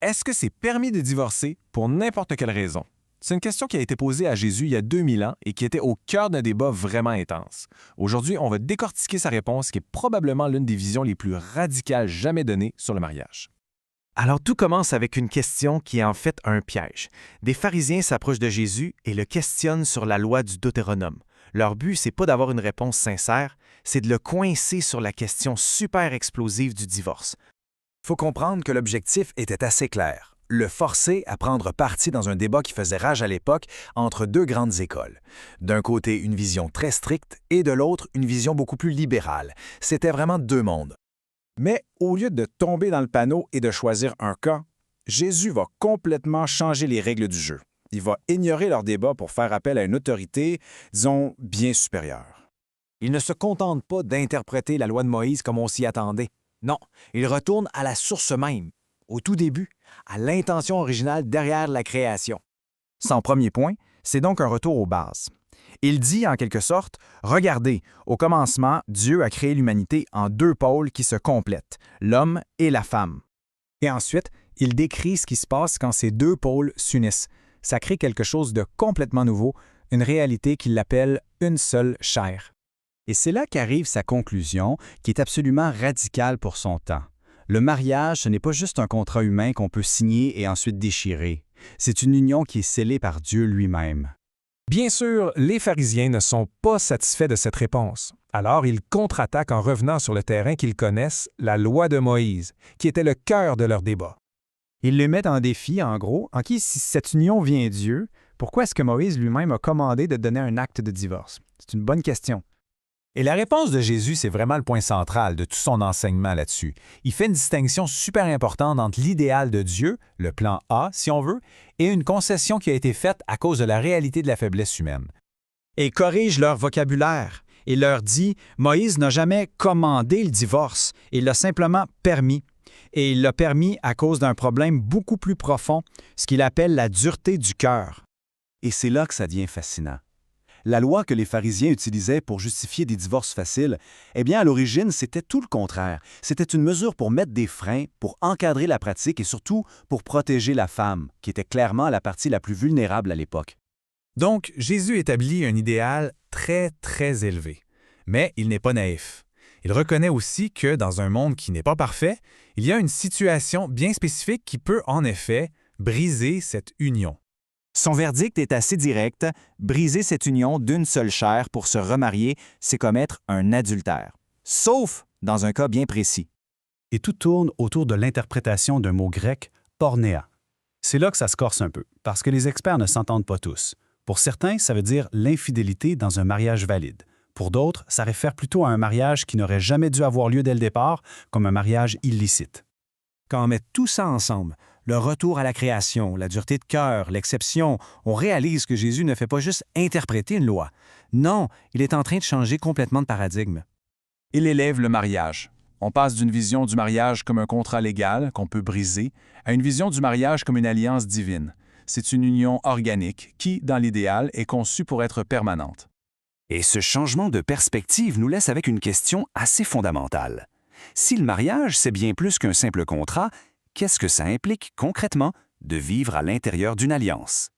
Est-ce que c'est permis de divorcer pour n'importe quelle raison? C'est une question qui a été posée à Jésus il y a 2000 ans et qui était au cœur d'un débat vraiment intense. Aujourd'hui, on va décortiquer sa réponse qui est probablement l'une des visions les plus radicales jamais données sur le mariage. Alors tout commence avec une question qui est en fait un piège. Des pharisiens s'approchent de Jésus et le questionnent sur la loi du Deutéronome. Leur but, c'est pas d'avoir une réponse sincère, c'est de le coincer sur la question super explosive du divorce. Faut comprendre que l'objectif était assez clair. Le forcer à prendre parti dans un débat qui faisait rage à l'époque entre deux grandes écoles. D'un côté, une vision très stricte et de l'autre, une vision beaucoup plus libérale. C'était vraiment deux mondes. Mais au lieu de tomber dans le panneau et de choisir un camp, Jésus va complètement changer les règles du jeu. Il va ignorer leur débat pour faire appel à une autorité, disons, bien supérieure. Il ne se contente pas d'interpréter la loi de Moïse comme on s'y attendait. Non, il retourne à la source même, au tout début, à l'intention originale derrière la création. Son premier point, c'est donc un retour aux bases. Il dit en quelque sorte, « Regardez, au commencement, Dieu a créé l'humanité en deux pôles qui se complètent, l'homme et la femme. » Et ensuite, il décrit ce qui se passe quand ces deux pôles s'unissent. Ça crée quelque chose de complètement nouveau, une réalité qu'il appelle « une seule chair ». Et c'est là qu'arrive sa conclusion, qui est absolument radicale pour son temps. Le mariage, ce n'est pas juste un contrat humain qu'on peut signer et ensuite déchirer. C'est une union qui est scellée par Dieu lui-même. Bien sûr, les pharisiens ne sont pas satisfaits de cette réponse. Alors, ils contre-attaquent en revenant sur le terrain qu'ils connaissent, la loi de Moïse, qui était le cœur de leur débat. Ils le mettent en défi, en gros, en qui, si cette union vient de Dieu, pourquoi est-ce que Moïse lui-même a commandé de donner un acte de divorce? C'est une bonne question. Et la réponse de Jésus, c'est vraiment le point central de tout son enseignement là-dessus. Il fait une distinction super importante entre l'idéal de Dieu, le plan A, si on veut, et une concession qui a été faite à cause de la réalité de la faiblesse humaine. Et corrige leur vocabulaire. Il leur dit, Moïse n'a jamais commandé le divorce, il l'a simplement permis. Et il l'a permis à cause d'un problème beaucoup plus profond, ce qu'il appelle la dureté du cœur. Et c'est là que ça devient fascinant. La loi que les pharisiens utilisaient pour justifier des divorces faciles, eh bien, à l'origine, c'était tout le contraire. C'était une mesure pour mettre des freins, pour encadrer la pratique et surtout pour protéger la femme, qui était clairement la partie la plus vulnérable à l'époque. Donc, Jésus établit un idéal très, très élevé. Mais il n'est pas naïf. Il reconnaît aussi que, dans un monde qui n'est pas parfait, il y a une situation bien spécifique qui peut, en effet, briser cette union. Son verdict est assez direct. Briser cette union d'une seule chair pour se remarier, c'est commettre un adultère. Sauf dans un cas bien précis. Et tout tourne autour de l'interprétation d'un mot grec, pornéa. C'est là que ça se corse un peu, parce que les experts ne s'entendent pas tous. Pour certains, ça veut dire l'infidélité dans un mariage valide. Pour d'autres, ça réfère plutôt à un mariage qui n'aurait jamais dû avoir lieu dès le départ, comme un mariage illicite. Quand on met tout ça ensemble, le retour à la création, la dureté de cœur, l'exception, on réalise que Jésus ne fait pas juste interpréter une loi. Non, il est en train de changer complètement de paradigme. Il élève le mariage. On passe d'une vision du mariage comme un contrat légal qu'on peut briser à une vision du mariage comme une alliance divine. C'est une union organique qui, dans l'idéal, est conçue pour être permanente. Et ce changement de perspective nous laisse avec une question assez fondamentale. Si le mariage, c'est bien plus qu'un simple contrat, qu'est-ce que ça implique concrètement de vivre à l'intérieur d'une alliance?